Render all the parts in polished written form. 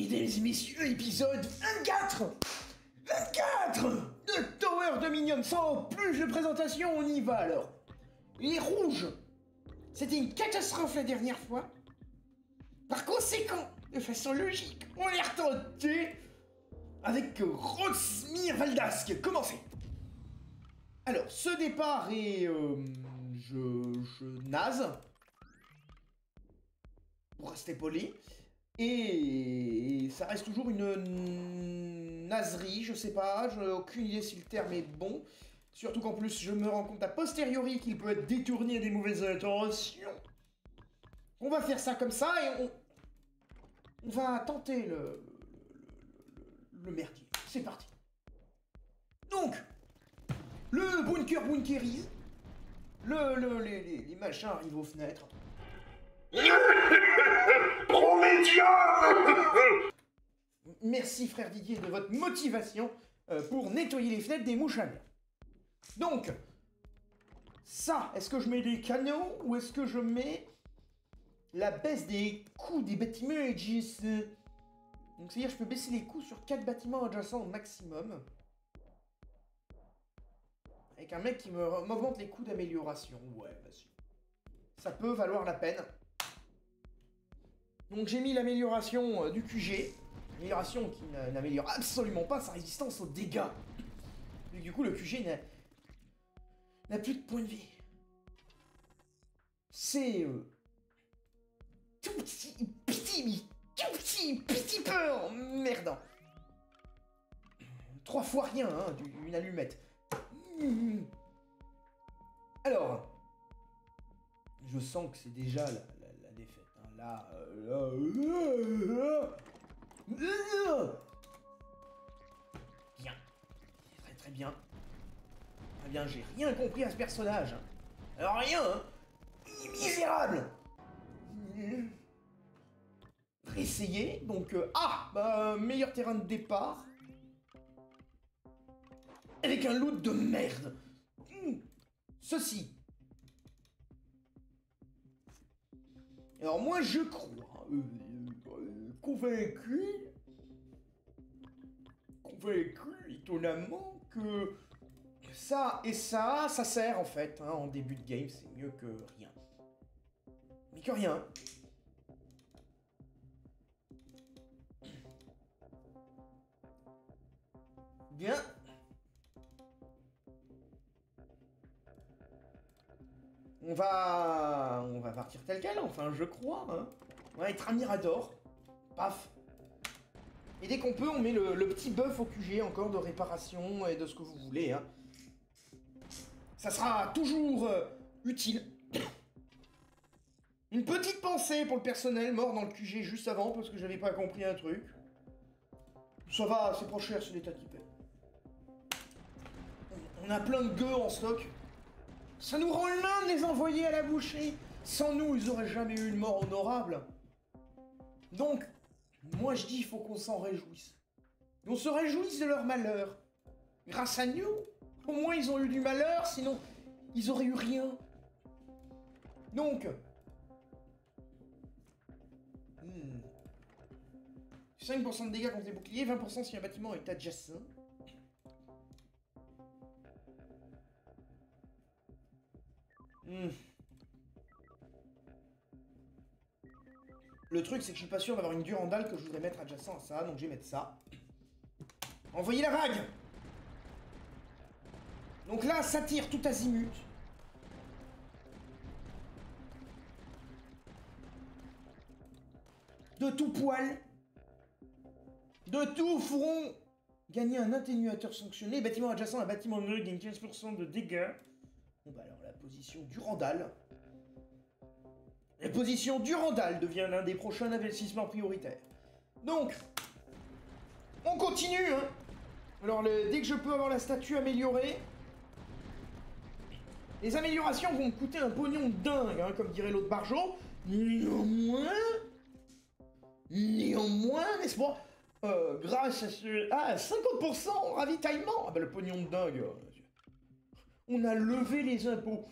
Mesdames et messieurs, épisode 24 de Tower Dominion. Sans plus de présentation, on y va alors. Les rouges, c'était une catastrophe la dernière fois. Par conséquent, de façon logique, on les retentait avec Rosmir Valdask. Commencez. Alors, ce départ est... je naze. Pour rester poli. Et ça reste toujours une naserie, je sais pas, j'ai aucune idée si le terme est bon. Surtout qu'en plus, je me rends compte a posteriori qu'il peut être détourné à des mauvaises intentions. On va faire ça comme ça et on va tenter le merdier. C'est parti. Donc, le bunker bunkerise. Les machins arrivent aux fenêtres. Prométhia. Merci frère Didier de votre motivation pour nettoyer les fenêtres des mouches à miel. Donc, ça, est-ce que je mets des canons ou est-ce que je mets la baisse des coûts des bâtiments adjacents? Donc c'est-à-dire je peux baisser les coûts sur 4 bâtiments adjacents au maximum. Avec un mec qui m'augmente les coûts d'amélioration. Ouais, vas-y. Ça peut valoir la peine. Donc j'ai mis l'amélioration du QG. Amélioration qui n'améliore absolument pas sa résistance aux dégâts. Et du coup le QG n'a plus de points de vie. C'est tout petit peu emmerdant. 3 fois rien, hein, une allumette. Alors, je sens que c'est déjà la défaite. Hein. Là, bien. Très très bien. Très bien, j'ai rien compris à ce personnage. Alors rien, hein. Misérable. Réessayer, donc meilleur terrain de départ. Avec un loot de merde. Ceci. Alors moi je crois, convaincu étonnamment que ça et ça sert en fait, hein, en début de game, c'est mieux que rien. Mais que rien. Bien. On va partir tel quel, enfin, je crois, hein. On va être un Mirador. Paf. Et dès qu'on peut, on met le petit buff au QG, encore de réparation et de ce que vous voulez, hein. Ça sera toujours utile. Une petite pensée pour le personnel mort dans le QG juste avant, parce que j'avais pas compris un truc. Ça va, c'est pas cher, c'est l'état qui paie. On a plein de gueux en stock. Ça nous rend l'un de les envoyer à la boucherie. Sans nous, ils auraient jamais eu une mort honorable. Donc, moi je dis, il faut qu'on s'en réjouisse. On se réjouisse de leur malheur. Grâce à nous, au moins ils ont eu du malheur, sinon ils auraient eu rien. Donc, 5% de dégâts contre les boucliers, 20% si un bâtiment est adjacent. Le truc, c'est que je suis pas sûr d'avoir une durandale que je voudrais mettre adjacent à ça, donc je vais mettre ça. Envoyez la vague! Donc là, ça tire tout azimut. De tout poil. De tout front. Gagner un atténuateur sanctionné. Bâtiment adjacent à un bâtiment neutre gagne 15% de dégâts. Bon bah alors la position durandale. La position durandale devient l'un des prochains investissements prioritaires. Donc, on continue, hein. Alors dès que je peux avoir la statue améliorée, les améliorations vont me coûter un pognon de dingue, hein, comme dirait l'autre Barjo. Néanmoins, n'est-ce pas, grâce à ce... 50% en ravitaillement. Ah bah le pognon de dingue. On a levé les impôts.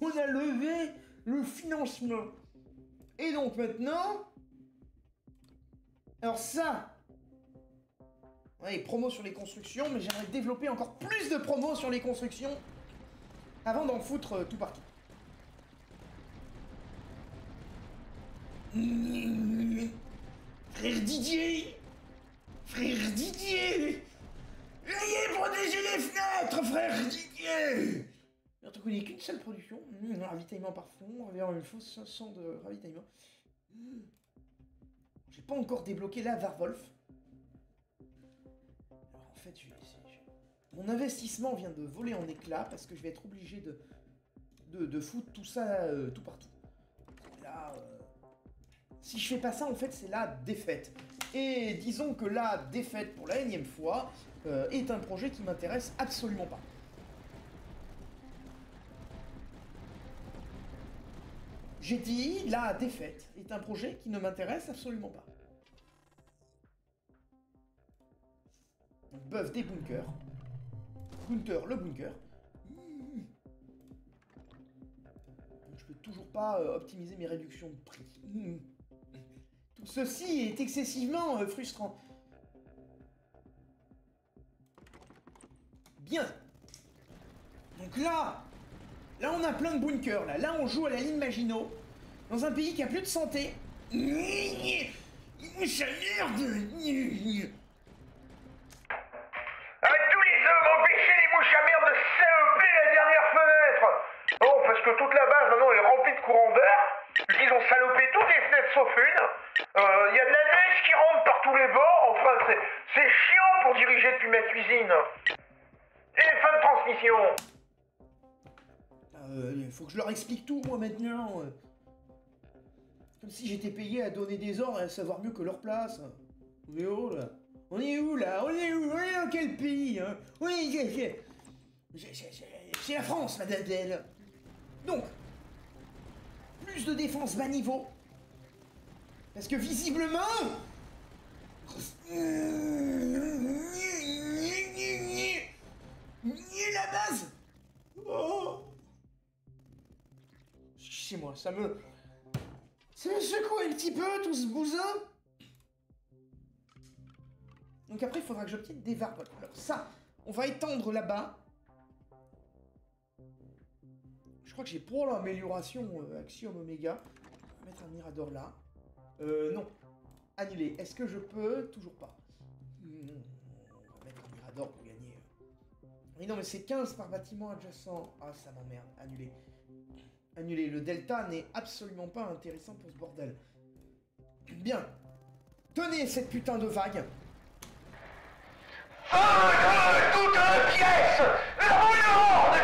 On a levé le financement. Et donc maintenant, Alors ça... Ouais, promos sur les constructions, mais j'aimerais développer encore plus de promos sur les constructions avant d'en foutre tout partout. Frère Didier! Frère Didier! Veuillez protéger les fenêtres, frère Didier! Je ne connais qu'une seule production. Ravitaillement par fond, vers une fausse 500 de ravitaillement. J'ai pas encore débloqué la Varwolf. Alors en fait, mon investissement vient de voler en éclats parce que je vais être obligé de foutre tout ça tout partout. Là, si je fais pas ça, en fait, c'est la défaite. Et disons que la défaite pour la énième fois est un projet qui m'intéresse absolument pas. J'ai dit, la défaite est un projet qui ne m'intéresse absolument pas. Buff des bunkers. Gunther le bunker. Je peux toujours pas optimiser mes réductions de prix. Tout ceci est excessivement frustrant. Bien. Donc là on a plein de bunkers. Là on joue à la ligne Maginot. Dans un pays qui a plus de santé. Ça merde. Tous les hommes empêchez les mouches à merde de saloper la dernière fenêtre. Non, parce que toute la base maintenant est remplie de courants d'air. Ils ont salopé toutes les fenêtres sauf une. Y a de la neige qui rentre par tous les bords. Enfin, c'est chiant pour diriger depuis ma cuisine. Et fin de transmission. Faut que je leur explique tout, moi, maintenant. Comme si j'étais payé à donner des ordres et à savoir mieux que leur place. On est où, là? On est où, là? On est où? On est dans quel pays, hein? Oui, c'est la France, madame Dell. Donc, plus de défense bas niveau. Parce que, visiblement... la base. Oh. Chez moi, ça me secoue un petit peu, tout ce bousin. Donc après, il faudra que j'obtienne des Varwolf. Alors ça, on va étendre là-bas. Je crois que j'ai pour l'amélioration Axiom Omega. On va mettre un Mirador là. Non. Annuler. Est-ce que je peux? Toujours pas. On va mettre un Mirador pour gagner. Mais non, mais c'est 15 par bâtiment adjacent. Ah, ça m'emmerde. Annuler. Annuler. Le delta n'est absolument pas intéressant pour ce bordel. Bien. Tenez cette putain de vague. Toute pièce. La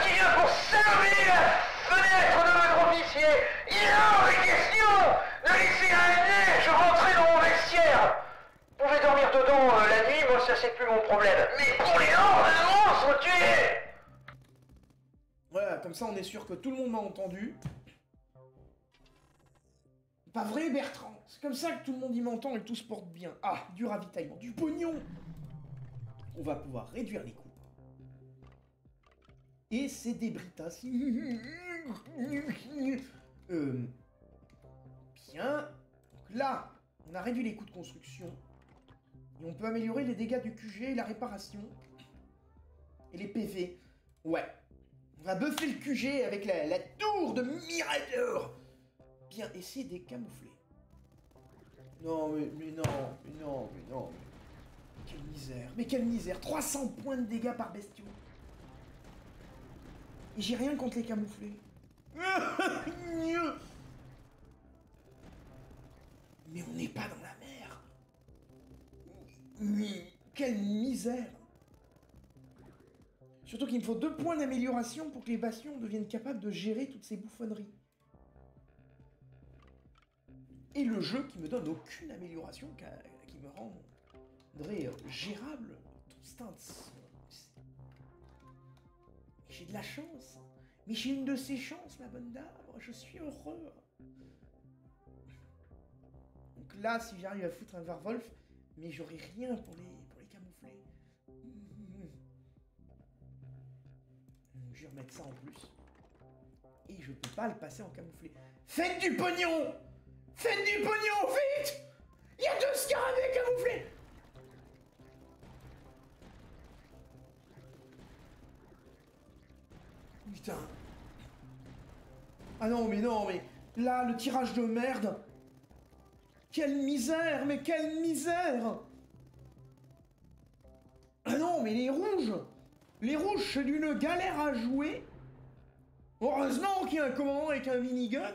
qui vient pour servir la fenêtre de votre officier. Il est hors de question de laisser la neige rentrer dans mon vestiaire. Vous pouvez dormir dedans la nuit, moi ça c'est plus mon problème. Mais pour les hordes de monstres tués. Voilà, comme ça on est sûr que tout le monde m'a entendu. Pas vrai, Bertrand? C'est comme ça que tout le monde y m'entend et tout se porte bien. Ah, du ravitaillement, du pognon. On va pouvoir réduire les coûts. Et c'est des britas. Bien. Donc là, on a réduit les coûts de construction. Et on peut améliorer les dégâts du QG et la réparation. Et les PV. Ouais. On va buffer le QG avec la tour de Mirador. Bien, et c'est décamouflé. Non, mais non, mais non, mais non. Quelle misère, mais quelle misère. 300 points de dégâts par bestiau. Et j'ai rien contre les camouflés. Mais on n'est pas dans la mer. Quelle misère. Surtout qu'il me faut 2 points d'amélioration pour que les bastions deviennent capables de gérer toutes ces bouffonneries. Et le jeu qui me donne aucune amélioration, qui me rendrait gérable tout stints. J'ai de la chance. Mais j'ai une de ces chances, ma bonne dame. Je suis heureux. Donc là, si j'arrive à foutre un Varwolf, mais j'aurai rien pour les camoufler. Je vais remettre ça en plus. Et je peux pas le passer en camouflé. Faites du pognon! Faites du pognon, vite! Il y a 2 scarabées camouflés! Putain. Ah non, mais là, le tirage de merde. Quelle misère, mais quelle misère. Ah non, mais les rouges, c'est d'une galère à jouer. Heureusement qu'il y a un commandant avec un minigun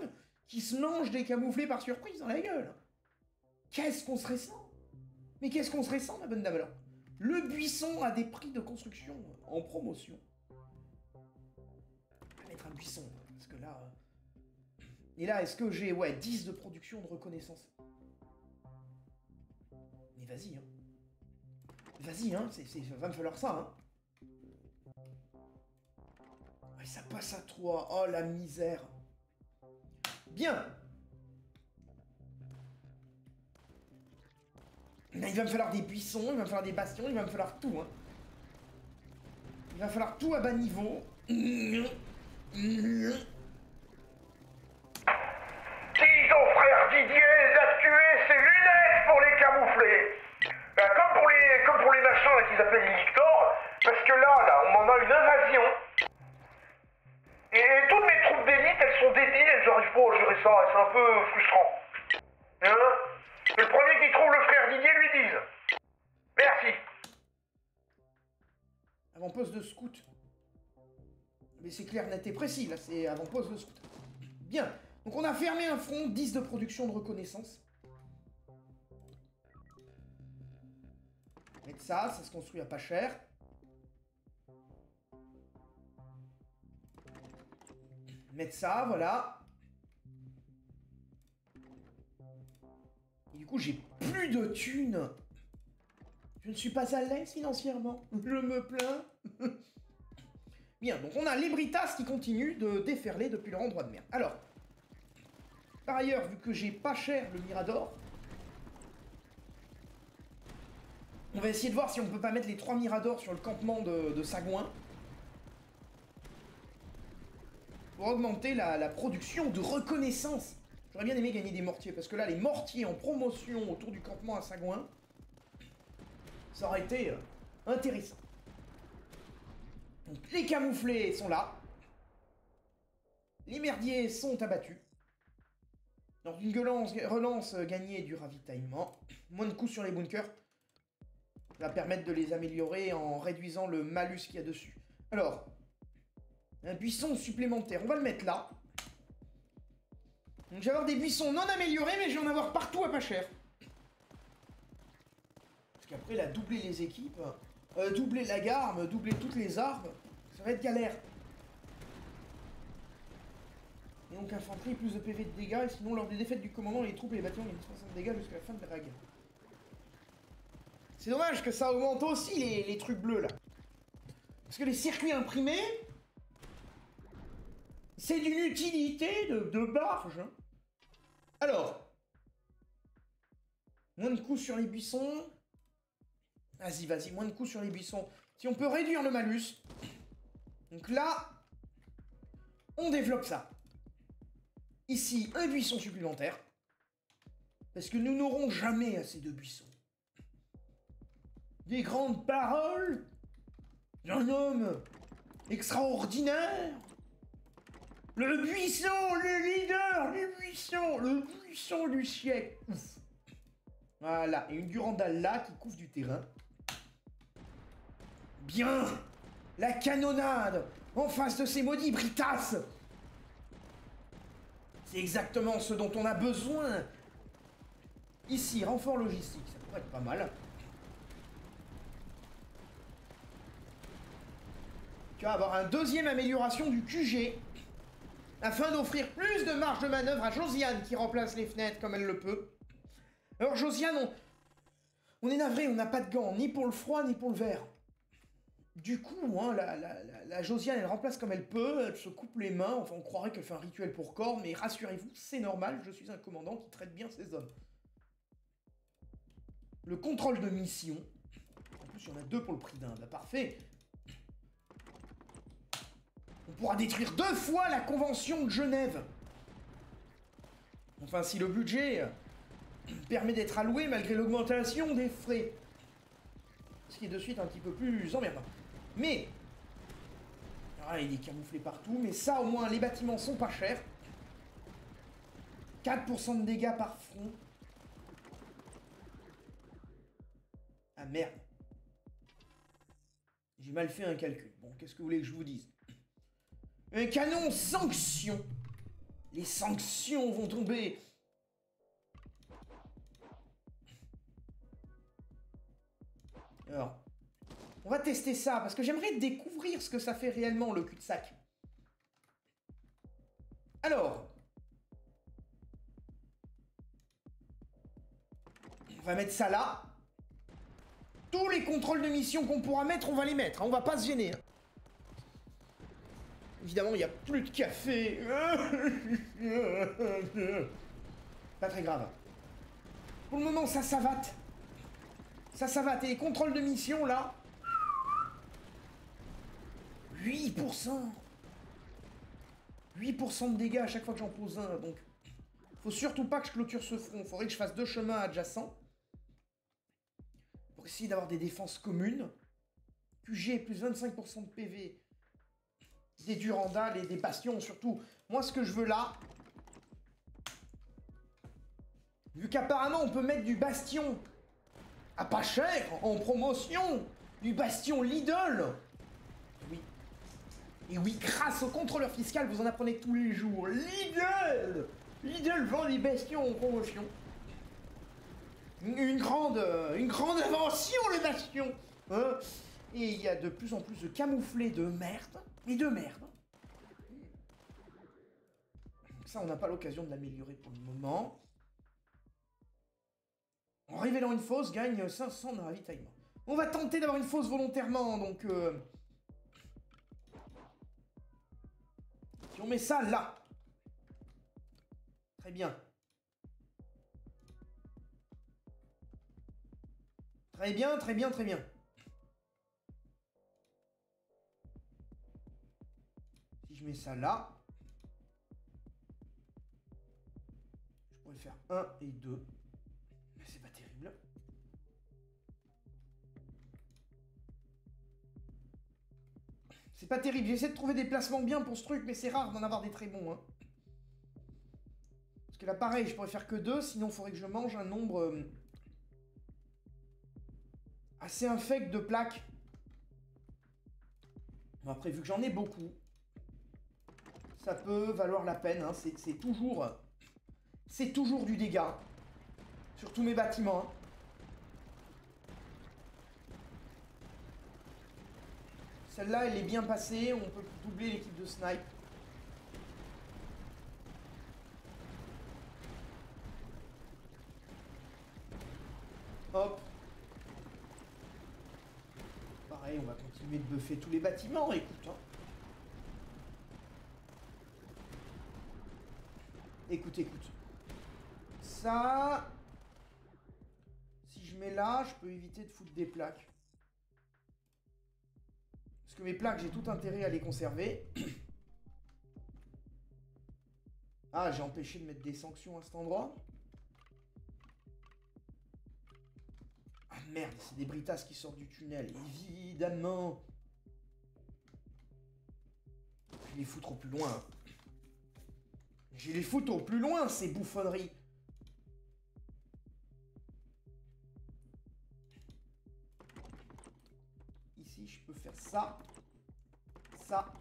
qui se mange des camouflés par surprise dans la gueule. Qu'est-ce qu'on serait sans? Mais qu'est-ce qu'on serait sans, ma bonne dame? Alors, le buisson a des prix de construction en promotion. On va mettre un buisson, parce que là... Et là, est-ce que j'ai, 10 de production de reconnaissance? Mais vas-y, hein. Vas-y, hein, va me falloir ça, hein. Ouais, ça passe à 3. Oh, la misère. Bien. Il va me falloir des buissons, il va me falloir des bastions, il va me falloir tout, hein. Il va falloir tout à bas niveau. Si ton frère Didier les a tués, c'est lunettes pour les camoufler. Comme pour les machins là, qu'ils appellent les lictors, parce que là, on m'en a une invasion. Et toutes mes troupes d'élite, elles sont débiles, elles n'arrivent pas à gérer ça, et c'est un peu frustrant. Hein? Et le premier qui trouve le frère Didier lui dise. Merci. Avant-poste de scout. Mais c'est clair, net et précis, là, c'est avant-poste de scout. Bien. Donc on a fermé un front, 10 de production de reconnaissance. Mettre ça se construit à pas cher. Mettre ça, voilà. Et du coup, j'ai plus de thunes. Je ne suis pas à l'aise financièrement. Je me plains. Bien, donc on a les Britas qui continuent de déferler depuis leur endroit de merde. Alors, par ailleurs, vu que j'ai pas cher le Mirador, on va essayer de voir si on peut pas mettre les 3 Miradors sur le campement de Sagouin. Pour augmenter la production de reconnaissance. J'aurais bien aimé gagner des mortiers, parce que là, les mortiers en promotion autour du campement à Sagouin, ça aurait été intéressant. Donc les camouflés sont là. Les merdiers sont abattus. Lors d'une relance gagnée du ravitaillement, moins de coups sur les bunkers. Ça va permettre de les améliorer en réduisant le malus qu'il y a dessus. Alors, un buisson supplémentaire, on va le mettre là. Donc je vais avoir des buissons non améliorés, mais je vais en avoir partout à pas cher. Parce qu'après, là, doubler les équipes, doubler la garde, doubler toutes les armes, ça va être galère. Et donc infanterie, plus de PV de dégâts, et sinon lors des défaites du commandant, les troupes et les bâtiments gagnent 60 dégâts jusqu'à la fin de la vague. C'est dommage que ça augmente aussi les trucs bleus là. Parce que les circuits imprimés, c'est d'une utilité de barge. Hein. Alors, moins de coups sur les buissons. Vas-y, moins de coups sur les buissons. Si on peut réduire le malus. Donc là, on développe ça. Ici, un buisson supplémentaire. Parce que nous n'aurons jamais assez de buissons. Des grandes paroles d'un homme extraordinaire. Le buisson, le leader, le buisson du siècle. Ouf. Voilà, et une Durandal là qui couvre du terrain. Bien. La canonnade en face de ces maudits Britas. C'est exactement ce dont on a besoin. Ici, renfort logistique, ça pourrait être pas mal. Tu vas avoir une deuxième amélioration du QG, afin d'offrir plus de marge de manœuvre à Josiane qui remplace les fenêtres comme elle le peut. Alors Josiane, on est navré, on n'a pas de gants, ni pour le froid, ni pour le verre. Du coup, hein, la Josiane, elle remplace comme elle peut, elle se coupe les mains, enfin on croirait qu'elle fait un rituel pour corps, mais rassurez-vous, c'est normal, je suis un commandant qui traite bien ses hommes. Le contrôle de mission, en plus il y en a 2 pour le prix d'un, bah parfait. On pourra détruire 2 fois la convention de Genève. Enfin, si le budget permet d'être alloué malgré l'augmentation des frais. Ce qui est de suite un petit peu plus emmerdant. Mais, Ah, il est camouflé partout, mais ça, au moins, les bâtiments sont pas chers. 4% de dégâts par front. Ah, merde. J'ai mal fait un calcul. Bon, qu'est-ce que vous voulez que je vous dise? Un canon sanction. Les sanctions vont tomber. Alors, on va tester ça, parce que j'aimerais découvrir ce que ça fait réellement, le cul-de-sac. Alors, on va mettre ça là. Tous les contrôles de mission qu'on pourra mettre, on va les mettre. Hein, on va pas se gêner. Hein. Évidemment, il n'y a plus de café. Pas très grave. Pour le moment, ça savate. Ça savate. Et les contrôles de mission, là... 8%. 8% de dégâts à chaque fois que j'en pose un. Donc, faut surtout pas que je clôture ce front. Faudrait que je fasse 2 chemins adjacents. Pour essayer d'avoir des défenses communes. QG plus 25% de PV. Des Durandales et des bastions surtout. Moi, ce que je veux là... Vu qu'apparemment, on peut mettre du bastion à pas cher, en promotion. Du bastion Lidl. Oui. Et oui, grâce au contrôleur fiscal, vous en apprenez tous les jours. Lidl! Lidl vend des bastions en promotion. Une grande invention, les bastions, hein. Et il y a de plus en plus de camouflés de merde. Et de merde. Ça, on n'a pas l'occasion de l'améliorer pour le moment. En révélant une fosse, gagne 500 de ravitaillement. On va tenter d'avoir une fosse volontairement, donc... Si on met ça là. Très bien. Très bien, très bien, très bien. Si je mets ça là. Je pourrais faire 1 et 2. Mais c'est pas terrible. C'est pas terrible. J'essaie de trouver des placements bien pour ce truc, mais c'est rare d'en avoir des très bons. Hein. Parce que là, pareil, je pourrais faire que 2, sinon il faudrait que je mange un nombre assez infect de plaques. Bon, après, vu que j'en ai beaucoup, ça peut valoir la peine. Hein. C'est toujours du dégât. Sur tous mes bâtiments. Hein. Celle-là, elle est bien passée. On peut doubler l'équipe de snipe. Hop. Pareil, on va continuer de buffer tous les bâtiments. Écoute, hein. Écoute. Ça... Si je mets là, je peux éviter de foutre des plaques. Parce que mes plaques, j'ai tout intérêt à les conserver. Ah, j'ai empêché de mettre des sanctions à cet endroit. Ah merde, c'est des britas qui sortent du tunnel. Évidemment. Je vais les foutre au plus loin. Je vais les foutre au plus loin, ces bouffonneries. Ici, je peux faire ça. Ça.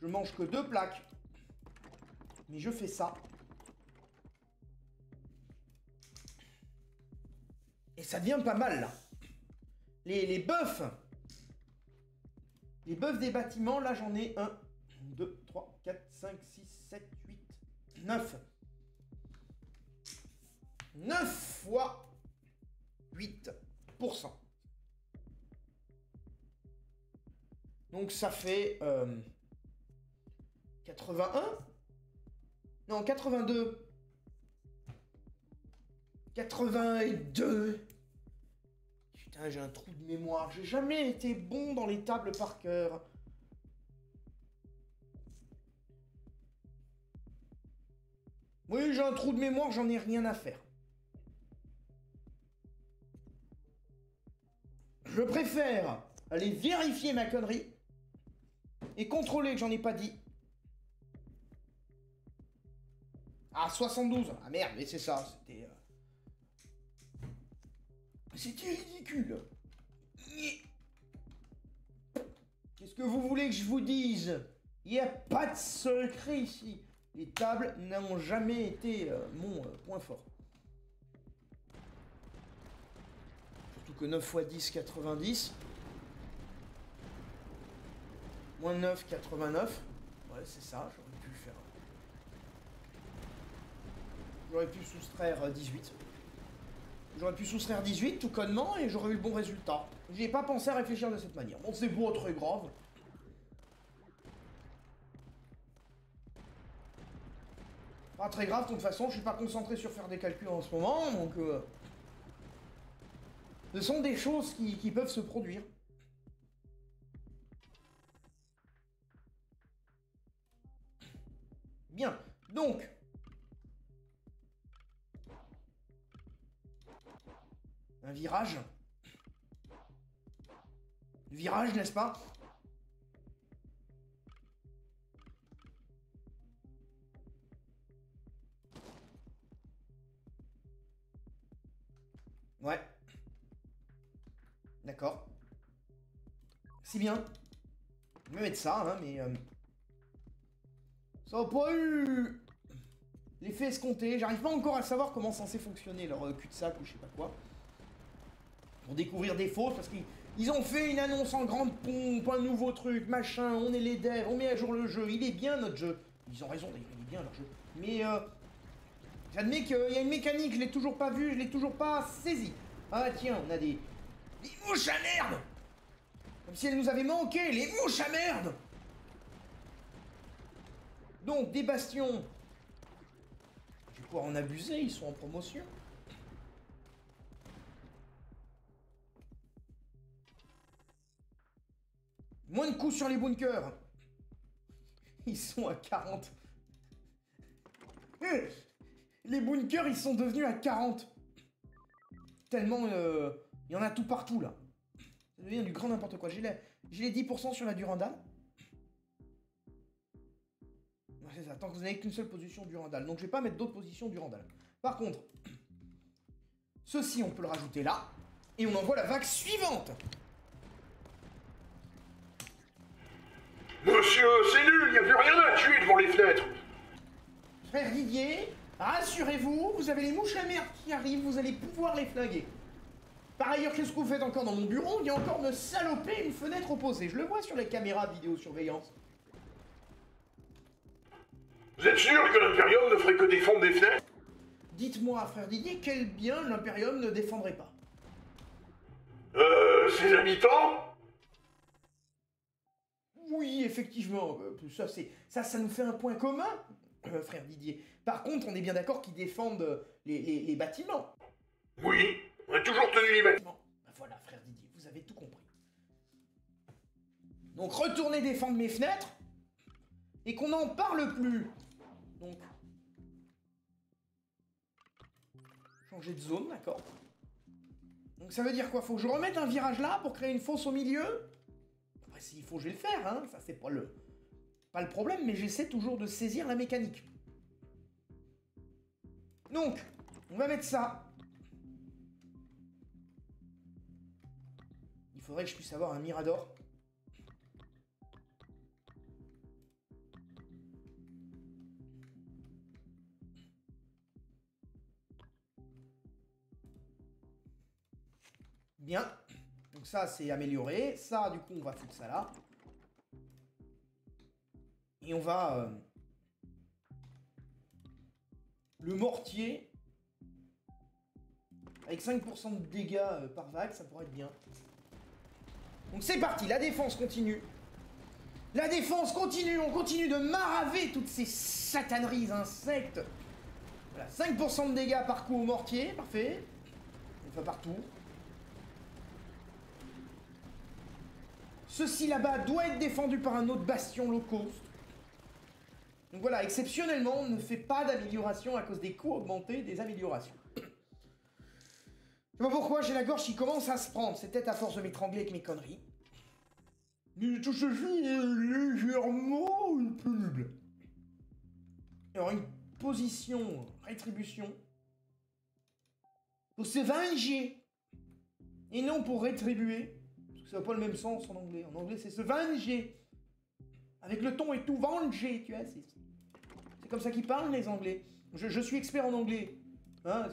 Je mange que 2 plaques. Mais je fais ça. Et ça devient pas mal, là. Les buffs. Les buffs des bâtiments, là, j'en ai 1, 2, 3, 4, 5, 6, 7, 8, 9. 9 fois 8%. Donc ça fait 81. Non, 82. 82. Putain, j'ai un trou de mémoire. J'ai jamais été bon dans les tables par cœur. Oui, j'ai un trou de mémoire, j'en ai rien à faire. Je préfère aller vérifier ma connerie Et contrôler que j'en ai pas dit. Ah, 72. Ah merde, mais c'est ça, c'était... C'était ridicule. Qu'est-ce que vous voulez que je vous dise? Il n'y a pas de secret ici. Les tables n'ont jamais été mon point fort. Surtout que 9 x 10, 90. Moins 9, 89. Ouais, c'est ça, j'aurais pu le faire. J'aurais pu soustraire 18. J'aurais pu soustraire 18 tout connement et j'aurais eu le bon résultat. J'y ai pas pensé à réfléchir de cette manière. Bon, c'est pas très grave. Pas très grave, de toute façon, je suis pas concentré sur faire des calculs en ce moment, donc... Ce sont des choses qui peuvent se produire. Bien, donc... Un virage. Virage, n'est-ce pas? Ouais. D'accord. C'est bien. Je vais mettre ça, hein, mais... Ça n'a pas eu... l'effet escompté. J'arrive pas encore à savoir comment censé fonctionner leur cul-de-sac ou je sais pas quoi. Pour découvrir des fautes, parce qu'ils ont fait une annonce en grande pompe, un nouveau truc, machin, on est les devs, on met à jour le jeu, il est bien notre jeu. Ils ont raison, il est bien leur jeu. Mais j'admets qu'il y a une mécanique, je l'ai toujours pas vue, je l'ai toujours pas saisie. Ah tiens, on a des mouches à merde. Comme si elles nous avaient manqué, les mouches à merde. Donc, des bastions. Je vais pouvoir en abuser, ils sont en promotion. Moins de coups sur les bunkers. Ils sont à 40. Les bunkers, ils sont devenus à 40. Tellement, il y en a tout partout, là. Ça devient du grand n'importe quoi. J'ai les 10% sur la Durandal. C'est ça, tant que vous n'avez qu'une seule position Durandal. Donc je vais pas mettre d'autres positions Durandal. Par contre, ceci, on peut le rajouter là. Et on envoie la vague suivante. Monsieur, c'est nul, il n'y a plus rien à tuer devant les fenêtres. Frère Didier, rassurez-vous, vous avez les mouches à merde qui arrivent, vous allez pouvoir les flinguer. Par ailleurs, qu'est-ce que vous faites encore dans mon bureau? Il y a encore me saloper une fenêtre opposée. Je le vois sur les caméras de vidéosurveillance. Vous êtes sûr que l'Imperium ne ferait que défendre des fenêtres? Dites-moi, frère Didier, quel bien l'Imperium ne défendrait pas? Ses habitants? Oui, effectivement, ça nous fait un point commun, frère Didier. Par contre, on est bien d'accord qu'ils défendent les bâtiments. Oui, on a toujours tenu les bâtiments. Ben voilà, frère Didier, vous avez tout compris. Donc retournez défendre mes fenêtres, et qu'on n'en parle plus. Donc, changer de zone, d'accord. Donc ça veut dire quoi? Faut que je remette un virage là pour créer une fosse au milieu? Après, s'il faut, je vais le faire, hein. Ça, c'est pas le problème, mais j'essaie toujours de saisir la mécanique. Donc, on va mettre ça. Il faudrait que je puisse avoir un mirador. Bien. Donc ça, c'est amélioré. Ça, du coup, on va foutre ça là. Et on va... le mortier. Avec 5% de dégâts par vague, ça pourrait être bien. Donc c'est parti, la défense continue. La défense continue, on continue de maraver toutes ces sataneries insectes. Voilà, 5% de dégâts par coup au mortier, parfait. Enfin partout. Ceci là-bas doit être défendu par un autre bastion low cost. Donc voilà, exceptionnellement, on ne fait pas d'amélioration à cause des coûts augmentés des améliorations. Je sais pas pourquoi, j'ai la gorge qui commence à se prendre. C'est peut-être à force de m'étrangler avec mes conneries. Tout ceci est légèrement pénible. Alors, une position rétribution pour se venger. Et non pour rétribuer. Parce que ça n'a pas le même sens en anglais. En anglais, c'est se venger. Avec le ton et tout, venger, tu vois. C'est comme ça qu'ils parlent, les Anglais. Je suis expert en anglais. Hein,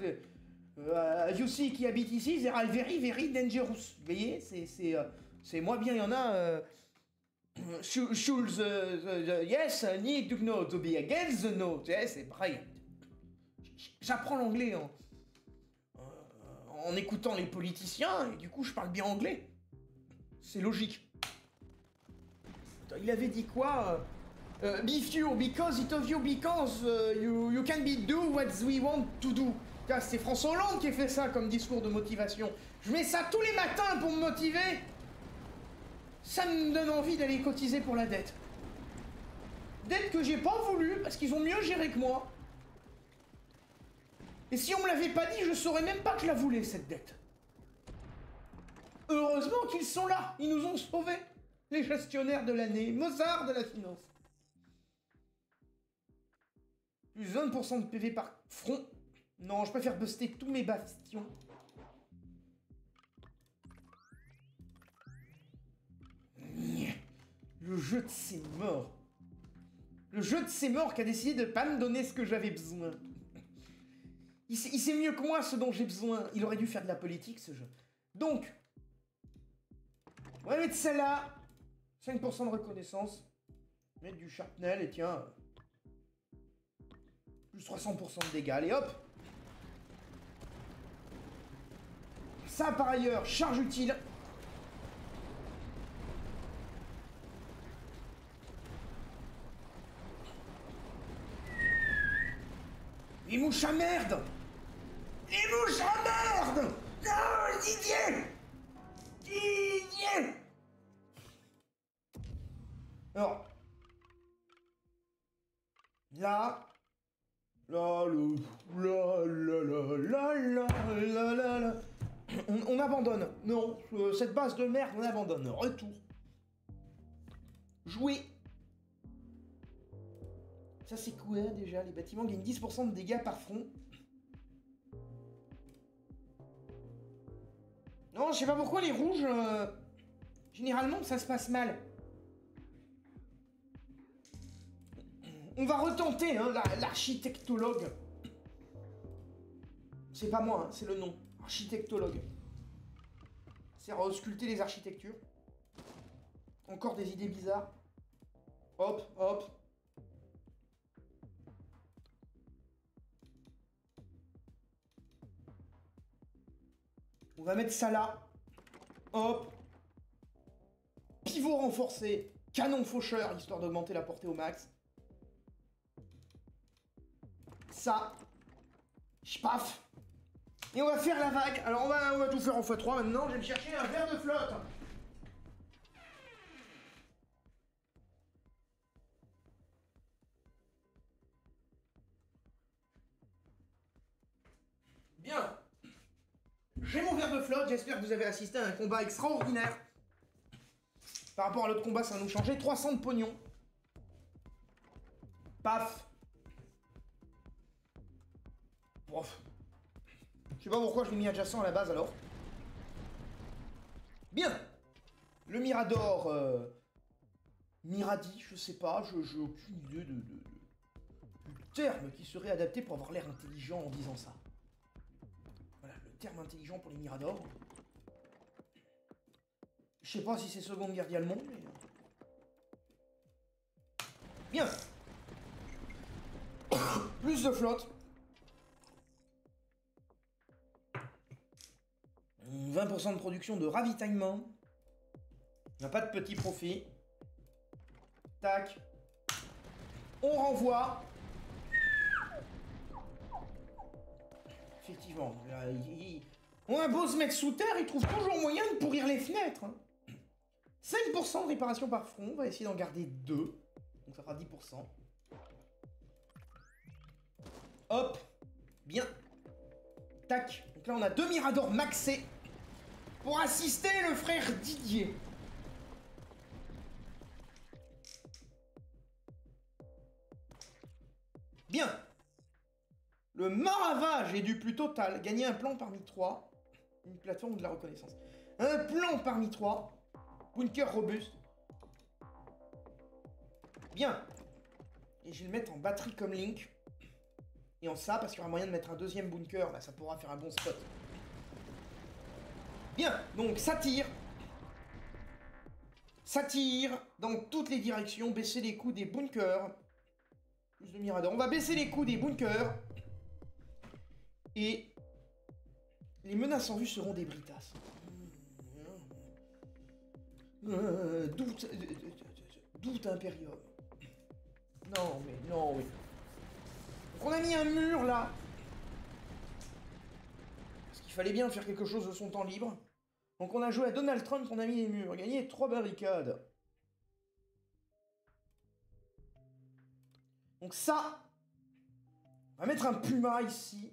you see qui habite ici, they are very, very dangerous. Vous voyez, c'est moi bien, il y en a... Schulz, yes, need to know to be against the no. Tu sais, c'est pareil. J'apprends l'anglais en écoutant les politiciens, et du coup, je parle bien anglais. C'est logique. Il avait dit quoi be few, because it of you, because you can be do what we want to do. C'est François Hollande qui a fait ça comme discours de motivation. Je mets ça tous les matins pour me motiver. Ça me donne envie d'aller cotiser pour la dette. Dette que j'ai pas voulu, parce qu'ils ont mieux géré que moi. Et si on me l'avait pas dit, je saurais même pas que je la voulais, cette dette. Heureusement qu'ils sont là, ils nous ont sauvés. Les gestionnaires de l'année, Mozart de la finance. Plus 20% de PV par front. Non, je préfère buster tous mes bastions. Le jeu de ces morts. Le jeu de ces morts qui a décidé de pas me donner ce que j'avais besoin. Il sait mieux que moi ce dont j'ai besoin. Il aurait dû faire de la politique, ce jeu. Donc, on va mettre celle-là. 5% de reconnaissance. Mettre du sharpnel et tiens... plus 300% de dégâts. Allez, hop. Ça, par ailleurs, charge utile. Les mouches à merde! Les mouches à merde! Non, Didier! Didier! Alors... Là... On abandonne. Non, cette base de merde, on abandonne. Retour. Jouer. Ça c'est quoi déjà? Les bâtiments gagnent 10% de dégâts par front. Non, je sais pas pourquoi les rouges... généralement, ça se passe mal. On va retenter, hein, l'architectologue. C'est pas moi, hein, c'est le nom. Architectologue. C'est à ausculter les architectures. Encore des idées bizarres. Hop, hop. On va mettre ça là. Hop. Pivot renforcé. Canon faucheur, histoire d'augmenter la portée au max. Ça. Paf. Et on va faire la vague. Alors on va tout faire en x3 maintenant. Je vais me chercher un verre de flotte. Bien. J'ai mon verre de flotte. J'espère que vous avez assisté à un combat extraordinaire. Par rapport à l'autre combat, ça va nous changer. 300 de pognon. Paf. Bof. Je sais pas pourquoi je l'ai mis adjacent à la base alors. Bien. Le Mirador... Miradi, je sais pas, j'ai aucune idée du terme qui serait adapté pour avoir l'air intelligent en disant ça. Voilà, le terme intelligent pour les Miradors. Je sais pas si c'est Seconde Guerre allemande, mais... Bien. Plus de flotte. 20% de production de ravitaillement. On n'a pas de petit profit. Tac. On renvoie. Effectivement. On a beau se mettre sous terre, il trouve toujours moyen de pourrir les fenêtres. Hein. 5% de réparation par front. On va essayer d'en garder 2. Donc ça fera 10%. Hop. Bien. Tac. Donc là, on a 2 Miradors maxés pour assister le frère Didier. Maravage et du plus total. Gagner un plan parmi 3. Une plateforme ou de la reconnaissance. Un plan parmi 3. Bunker robuste. Bien. Et je vais le mettre en batterie comme Link. Et en ça, parce qu'il y aura moyen de mettre un deuxième bunker. Là, ça pourra faire un bon spot. Bien. Donc, ça tire. Ça tire dans toutes les directions. Baisser les coups des bunkers. Plus de mirador. On va baisser les coups des bunkers. Et les menaces en vue seront des britas. Doute Imperium. Non, mais non, mais... Donc on a mis un mur, là. Parce qu'il fallait bien faire quelque chose de son temps libre. Donc on a joué à Donald Trump, on a mis les murs. Gagné 3 barricades. Donc ça... On va mettre un Puma ici.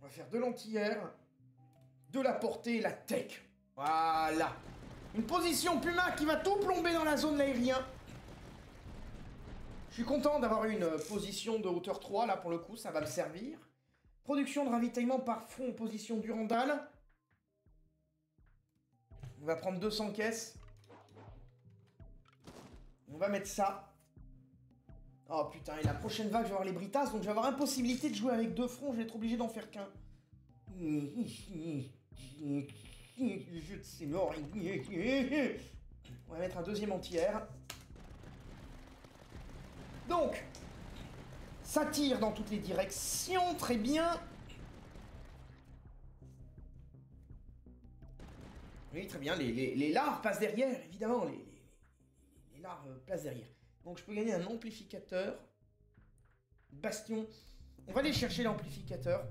On va faire de l'anti-air, de la portée et la tech. Voilà. Une position Puma qui va tout plomber dans la zone de l'aérien. Je suis content d'avoir une position de hauteur 3, là, pour le coup, ça va me servir. Production de ravitaillement par front, position Durandal. On va prendre 200 caisses. On va mettre ça. Oh putain, et la prochaine vague, je vais avoir les Britas, donc je vais avoir impossibilité de jouer avec 2 fronts, je vais être obligé d'en faire qu'un. C'est mort. On va mettre un deuxième anti-air. Donc, ça tire dans toutes les directions, très bien. Oui, très bien, les larves passent derrière, évidemment, les larves passent derrière. Donc je peux gagner un amplificateur. Bastion. On va aller chercher l'amplificateur.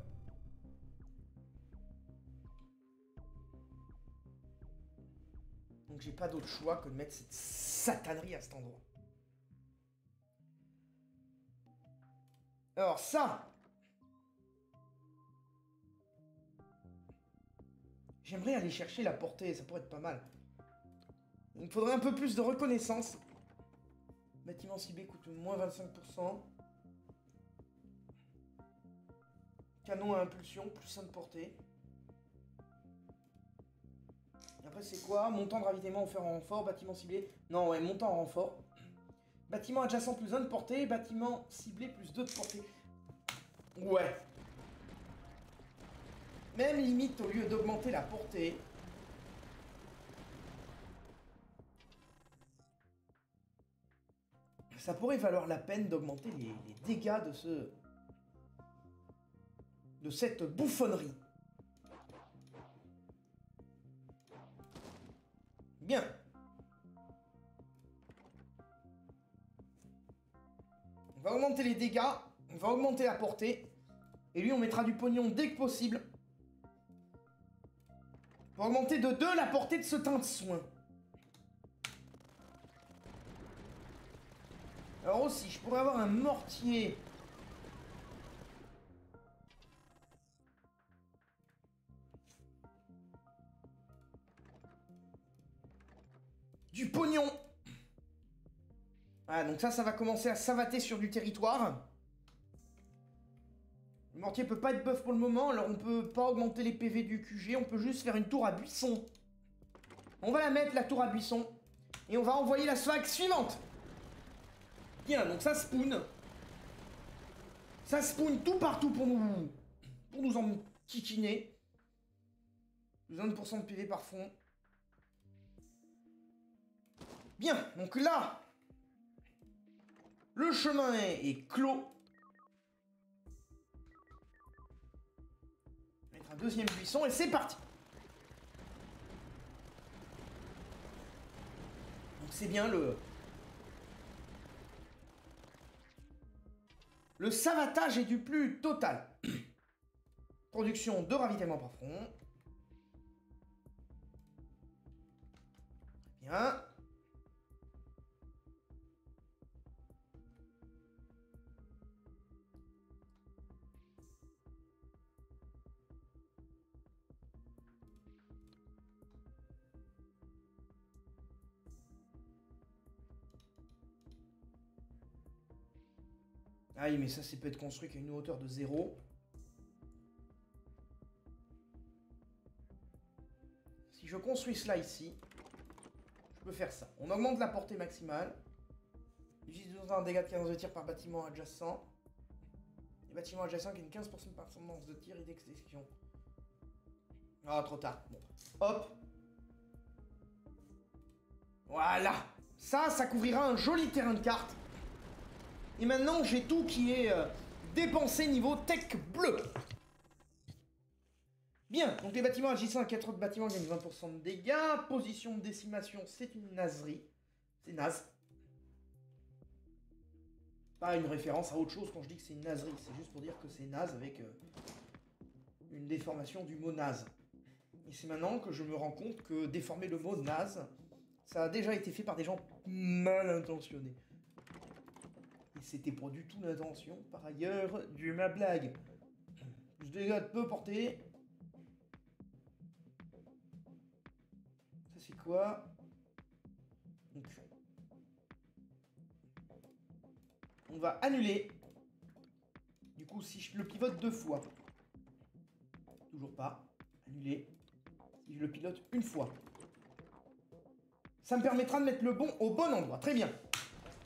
Donc j'ai pas d'autre choix que de mettre cette satanerie à cet endroit. Alors ça. J'aimerais aller chercher la portée, ça pourrait être pas mal. Il me faudrait un peu plus de reconnaissance. Bâtiment ciblé coûte moins 25%. Canon à impulsion, plus 1 de portée. Et après c'est quoi? Montant de ravitaillement offert en renfort, bâtiment ciblé. Non, ouais, montant en renfort. Bâtiment adjacent plus 1 de portée, bâtiment ciblé plus 2 de portée. Ouais. Même limite, au lieu d'augmenter la portée... Ça pourrait valoir la peine d'augmenter les dégâts de cette bouffonnerie. Bien. On va augmenter les dégâts, on va augmenter la portée, et lui on mettra du pognon dès que possible. Pour augmenter de 2 la portée de ce teint de soin. Alors aussi, je pourrais avoir un mortier. Du pognon. Ah, donc ça va commencer à savater sur du territoire. Le mortier peut pas être buff pour le moment, alors on peut pas augmenter les PV du QG, on peut juste faire une tour à buisson. On va la mettre, la tour à buisson, et on va envoyer la vague suivante. Bien, donc ça spawn. Ça spawn tout partout pour nous en kikiner. 20% de PV par fond. Bien, donc là, le chemin est clos. On va mettre un deuxième buisson et c'est parti. Donc c'est bien le savatage est du plus total. Production de ravitaillement par front. Bien. Ah oui, mais ça peut être construit qu'à une hauteur de 0. Si je construis cela ici, je peux faire ça. On augmente la portée maximale. Utilise un dégât de 15 de tir par bâtiment adjacent. Les bâtiments adjacents qui ont une 15% de performance de tir et d'exécution. Ah, trop tard. Bon. Hop. Voilà. Ça couvrira un joli terrain de carte. Et maintenant, j'ai tout qui est dépensé niveau tech bleu. Bien, donc les bâtiments agissant à 4 autres bâtiments gagnent 20% de dégâts. Position de décimation, c'est une nazerie. C'est naze. Pas une référence à autre chose quand je dis que c'est une nazerie. C'est juste pour dire que c'est naze avec une déformation du mot naze. Et c'est maintenant que je me rends compte que déformer le mot naze, ça a déjà été fait par des gens mal intentionnés. Et c'était pas du tout l'intention, par ailleurs, de ma blague. Plus de dégâts de peu portés. Ça c'est quoi? Donc, on va annuler. Du coup, si je le pivote 2 fois. Toujours pas. Annuler. Si je le pilote une fois. Ça me permettra de mettre le bon au bon endroit. Très bien.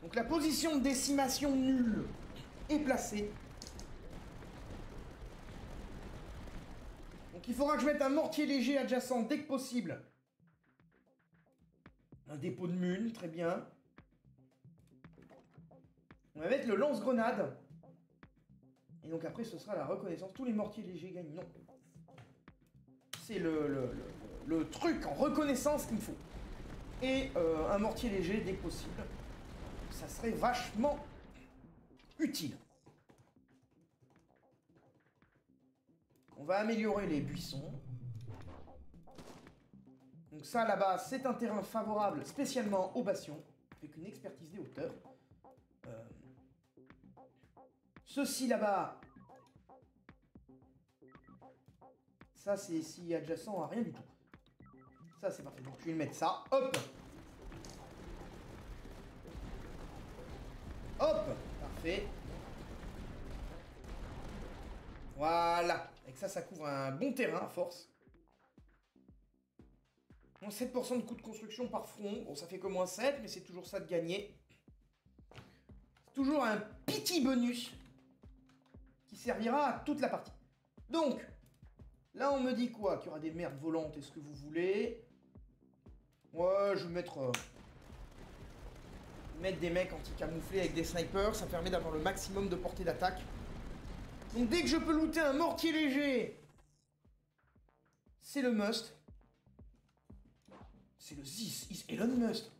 Donc la position de décimation nulle est placée. Donc il faudra que je mette un mortier léger adjacent dès que possible. Un dépôt de mule, très bien. On va mettre le lance-grenade. Et donc après ce sera la reconnaissance. Tous les mortiers légers gagnent. Non. C'est le truc en reconnaissance qu'il me faut. Et un mortier léger dès que possible. Ça serait vachement utile. On va améliorer les buissons. Donc ça là-bas, c'est un terrain favorable spécialement aux bastions, avec une expertise des hauteurs. Ceci là-bas, ça c'est si adjacent à rien du tout. Ça c'est parfait, donc je vais mettre ça, hop. Hop, parfait. Voilà, avec ça, ça couvre un bon terrain à force. Bon, 7% de coût de construction par front. Bon, ça fait que moins 7, mais c'est toujours ça de gagner. C'est toujours un petit bonus qui servira à toute la partie. Donc, là, on me dit quoi? Qu'il y aura des merdes volantes, est-ce que vous voulez? Ouais, je vais mettre des mecs anti-camouflés avec des snipers. Ça permet d'avoir le maximum de portée d'attaque. Donc, dès que je peux looter un mortier léger, c'est le must. C'est le This is Elon Musk.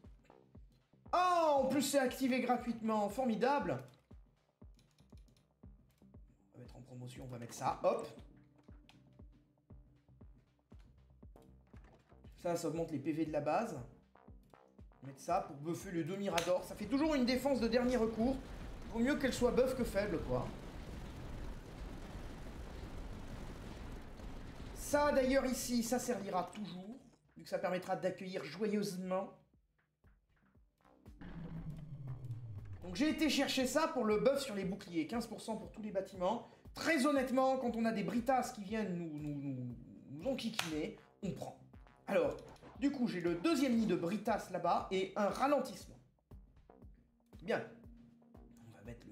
Oh, en plus c'est activé gratuitement. Formidable. On va mettre en promotion, on va mettre ça. Hop. Ça augmente les PV de la base. On va mettre ça pour buffer le demi-radar. Ça fait toujours une défense de dernier recours. Vaut mieux qu'elle soit buff que faible, quoi. Ça, d'ailleurs, ici, ça servira toujours. Vu que ça permettra d'accueillir joyeusement. Donc j'ai été chercher ça pour le buff sur les boucliers. 15% pour tous les bâtiments. Très honnêtement, quand on a des britas qui viennent nous enquiquiner, on prend. Alors, du coup, j'ai le deuxième nid de britas là-bas et un ralentissement. Bien. On va mettre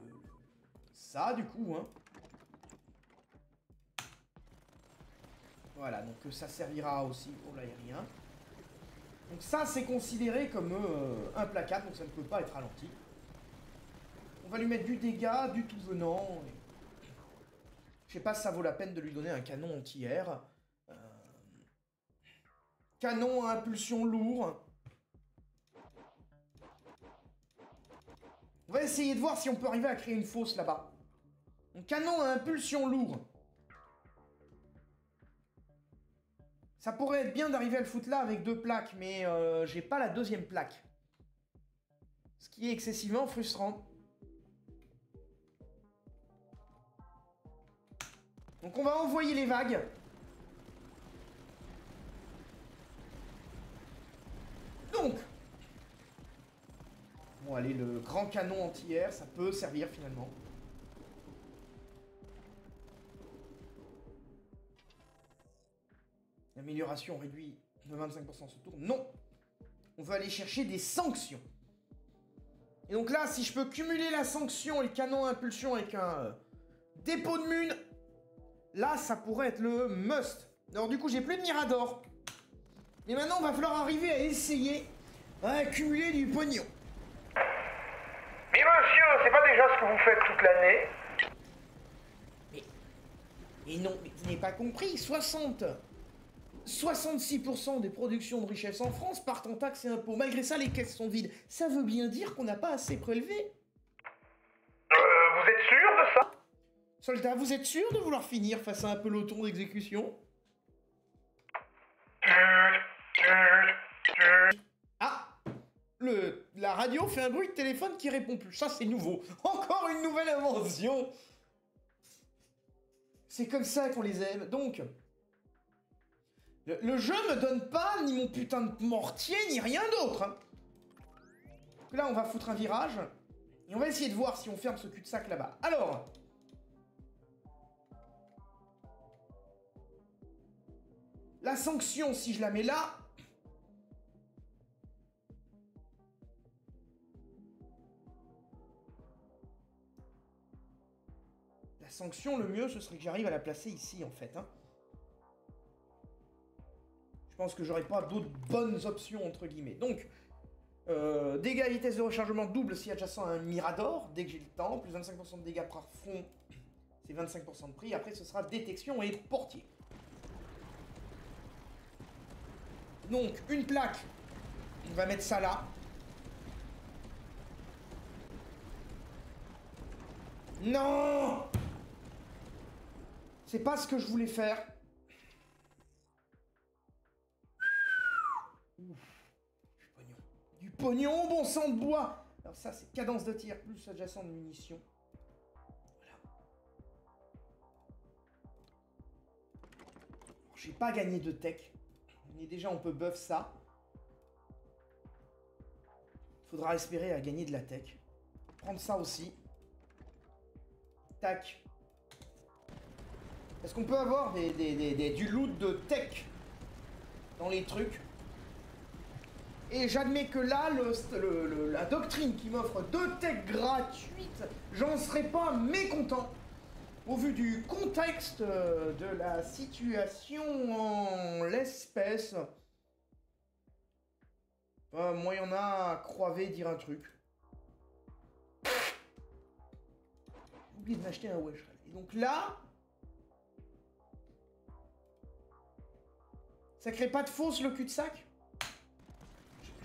ça, du coup, hein. Voilà, donc ça servira aussi pour l'aérien. Donc ça, c'est considéré comme implacable, donc ça ne peut pas être ralenti. On va lui mettre du dégât, du tout venant. Je sais pas si ça vaut la peine de lui donner un canon anti-air. Canon à impulsion lourd. On va essayer de voir si on peut arriver à créer une fosse là-bas. Donc canon à impulsion lourd. Ça pourrait être bien d'arriver à le foutre là avec 2 plaques, mais j'ai pas la deuxième plaque. Ce qui est excessivement frustrant. Donc on va envoyer les vagues. Donc, bon allez, le grand canon anti-air, ça peut servir finalement. L'amélioration réduit de 25% ce tour. Non. On veut aller chercher des sanctions. Et donc là, si je peux cumuler la sanction et le canon à impulsion avec un dépôt de mune, là, ça pourrait être le must. Alors du coup, j'ai plus de Mirador. Mais maintenant, il va falloir arriver à essayer à accumuler du pognon. Mais monsieur, c'est pas déjà ce que vous faites toute l'année? Et non, mais vous n'avez pas compris, 66% des productions de richesse en France partent en taxes et impôts. Malgré ça, les caisses sont vides. Ça veut bien dire qu'on n'a pas assez prélevé. Vous êtes sûr de ça? Soldat, vous êtes sûr de vouloir finir face à un peloton d'exécution? Ah! La radio fait un bruit de téléphone qui répond plus. Ça, c'est nouveau. Encore une nouvelle invention. C'est comme ça qu'on les aime. Donc, le jeu me donne pas ni mon putain de mortier, ni rien d'autre. Hein. Là, on va foutre un virage. Et on va essayer de voir si on ferme ce cul-de-sac là-bas. Alors... La sanction, si je la mets là... La sanction, le mieux, ce serait que j'arrive à la placer ici, en fait. Hein. Je pense que j'aurais pas d'autres bonnes options, entre guillemets. Donc, dégâts et vitesse de rechargement double si adjacent à un Mirador, dès que j'ai le temps. Plus 25% de dégâts par front, c'est 25% de prix. Après, ce sera détection et portier. Donc, une plaque. On va mettre ça là. Non! C'est pas ce que je voulais faire. Ouf. Du pognon. Du pognon, bon sang de bois! Alors ça, c'est cadence de tir plus adjacent de munitions. Voilà. J'ai pas gagné de tech. Mais déjà, on peut buff ça. Faudra espérer à gagner de la tech. Prendre ça aussi. Tac. Est-ce qu'on peut avoir du loot de tech dans les trucs? Et j'admets que là, la doctrine qui m'offre 2 tech gratuites, j'en serais pas mécontent. Au vu du contexte de la situation en l'espèce. Moi, il y en a à crever dire un truc. J'ai oublié de m'acheter un wesh. Et donc là... Ça crée pas de fausse le cul-de-sac?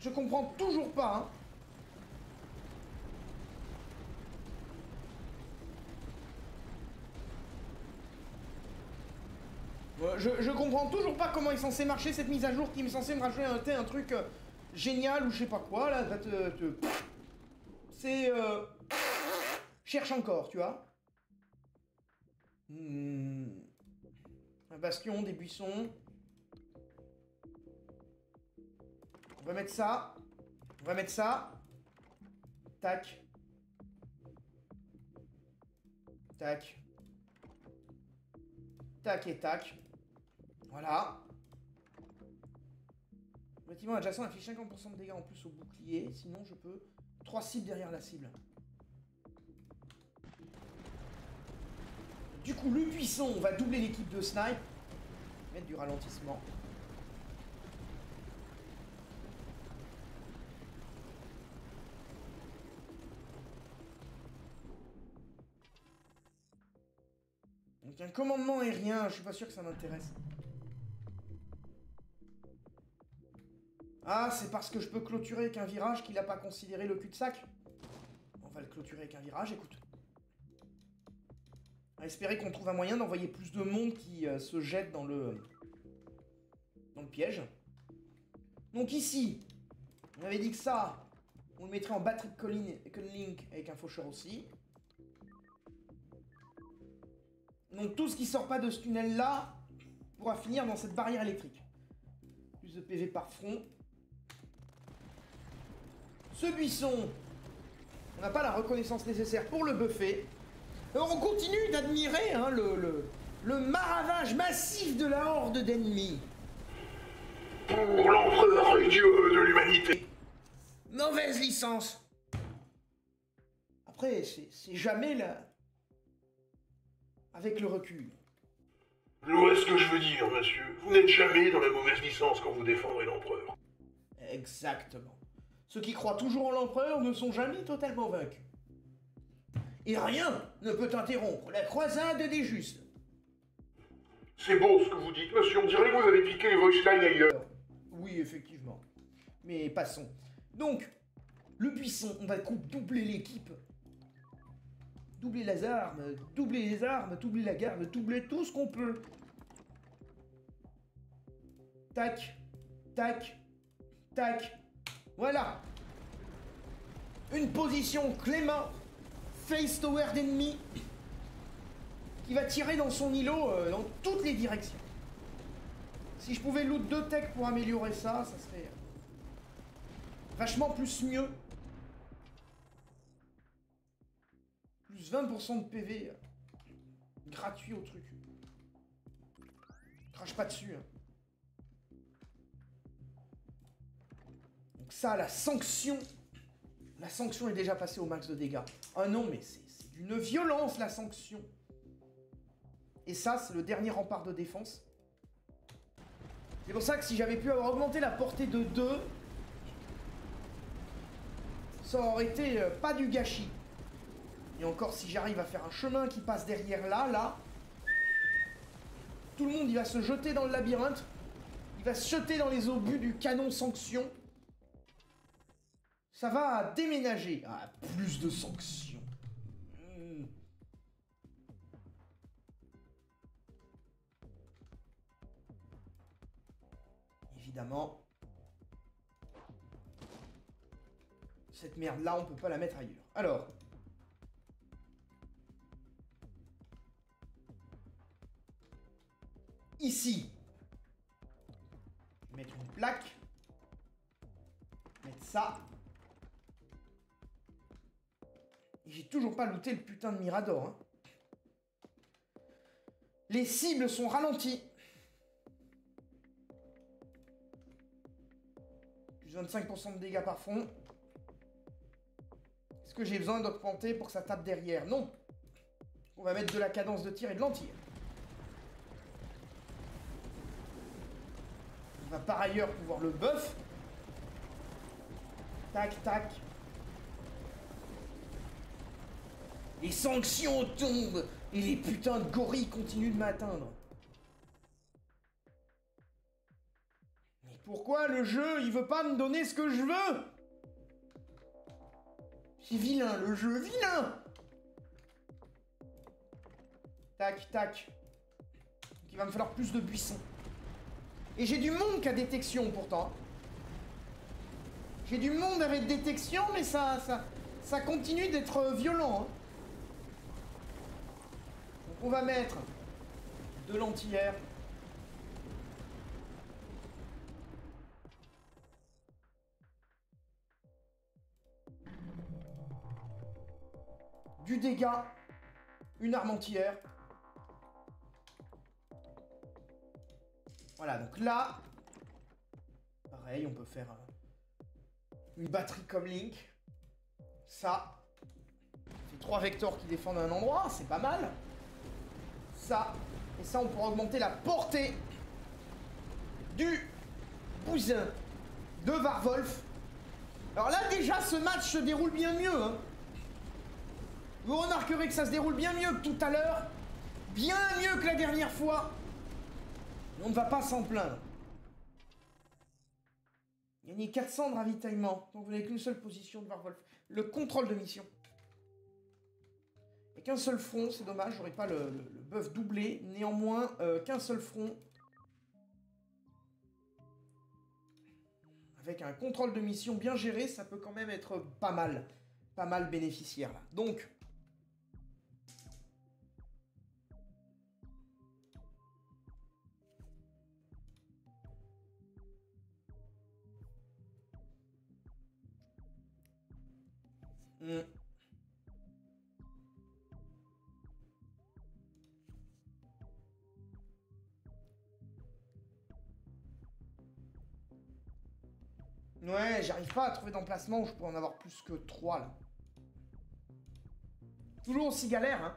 Je comprends toujours pas, hein. Je comprends toujours pas comment est censé marcher cette mise à jour qui est censée me rajouter un truc génial ou je sais pas quoi, là. C'est... Cherche encore, tu vois. Un bastion, des buissons. On va mettre ça. On va mettre ça. Tac. Tac. Tac et tac. Voilà. Le bâtiment adjacent affiche 50% de dégâts en plus au bouclier. Sinon, je peux... 3 cibles derrière la cible. Du coup, le buisson, on va doubler l'équipe de snipe. Mettre du ralentissement. Donc un commandement aérien, je suis pas sûr que ça m'intéresse. Ah, c'est parce que je peux clôturer avec un virage qu'il n'a pas considéré le cul-de-sac. On va le clôturer avec un virage, écoute. On va espérer qu'on trouve un moyen d'envoyer plus de monde qui se jette dans le piège. Donc ici, on avait dit que ça, on le mettrait en batterie de link avec un faucheur aussi. Donc tout ce qui sort pas de ce tunnel là pourra finir dans cette barrière électrique. Plus de PV par front. Ce buisson, on n'a pas la reconnaissance nécessaire pour le buffer. Alors on continue d'admirer hein, le maravage massif de la horde d'ennemis. Pour l'empereur et dieu de l'humanité. Mauvaise licence. Après, c'est jamais là. Avec le recul. Je vois ce que je veux dire, monsieur. Vous n'êtes jamais dans la mauvaise licence quand vous défendrez l'empereur. Exactement. Ceux qui croient toujours en l'empereur ne sont jamais totalement vaincus. Et rien ne peut interrompre la croisade des justes. C'est beau ce que vous dites, monsieur. On dirait que vous avez piqué les voicelines ailleurs. Oui, effectivement. Mais passons. Donc, le buisson, on va doubler l'équipe. Doubler les armes, doubler la garde, doubler tout ce qu'on peut. Tac, tac, tac. Voilà. Une position Clément, face toward ennemi, qui va tirer dans son îlot dans toutes les directions. Si je pouvais loot 2 techs pour améliorer ça, ça serait vachement plus mieux. Plus 20% de PV gratuit au truc. Crache pas dessus. Hein. Donc ça, la sanction est déjà passée au max de dégâts. Ah non, mais c'est d'une violence la sanction. Et ça, c'est le dernier rempart de défense. C'est pour ça que si j'avais pu avoir augmenté la portée de 2, ça aurait été pas du gâchis. Et encore, si j'arrive à faire un chemin qui passe derrière là, tout le monde, il va se jeter dans le labyrinthe. Il va se jeter dans les obus du canon sanction. Ça va déménager. Ah, plus de sanctions. Évidemment. Cette merde-là, on peut pas la mettre ailleurs. Alors. Ici. Mettre une plaque. Mettre ça. Et j'ai toujours pas looté le putain de Mirador. Hein. Les cibles sont ralenties. Plus 25% de dégâts par front. Est-ce que j'ai besoin d'augmenter pour que ça tape derrière? Non. On va mettre de la cadence de tir et de l'anti. On va par ailleurs pouvoir le buff. Tac, tac. Les sanctions tombent et les putains de gorilles continuent de m'atteindre. Mais pourquoi le jeu, il veut pas me donner ce que je veux? C'est vilain, le jeu, vilain! Tac, tac. Donc il va me falloir plus de buissons. Et j'ai du monde qui a détection pourtant. J'ai du monde avec détection, mais ça continue d'être violent. Hein. Donc on va mettre de l'anti-air. Du dégât. Une arme anti-air. Voilà, donc là, pareil, on peut faire une batterie comme Link. Ça, c'est 3 vecteurs qui défendent un endroit, c'est pas mal. Ça, et ça, on pourra augmenter la portée du bousin de Varwolf. Alors là, déjà, ce match se déroule bien mieux. Hein. Vous remarquerez que ça se déroule bien mieux que tout à l'heure. Bien mieux que la dernière fois. On ne va pas s'en plaindre. Gagner 400 de ravitaillement. Donc vous n'avez qu'une seule position de Varwolf. Le contrôle de mission. Et qu'un seul front, c'est dommage, j'aurais pas le buff doublé. Néanmoins, qu'un seul front. Avec un contrôle de mission bien géré, ça peut quand même être pas mal. Pas mal bénéficiaire là. Donc. Ouais, j'arrive pas à trouver d'emplacement où je pourrais en avoir plus que 3 là. Toujours aussi galère, hein.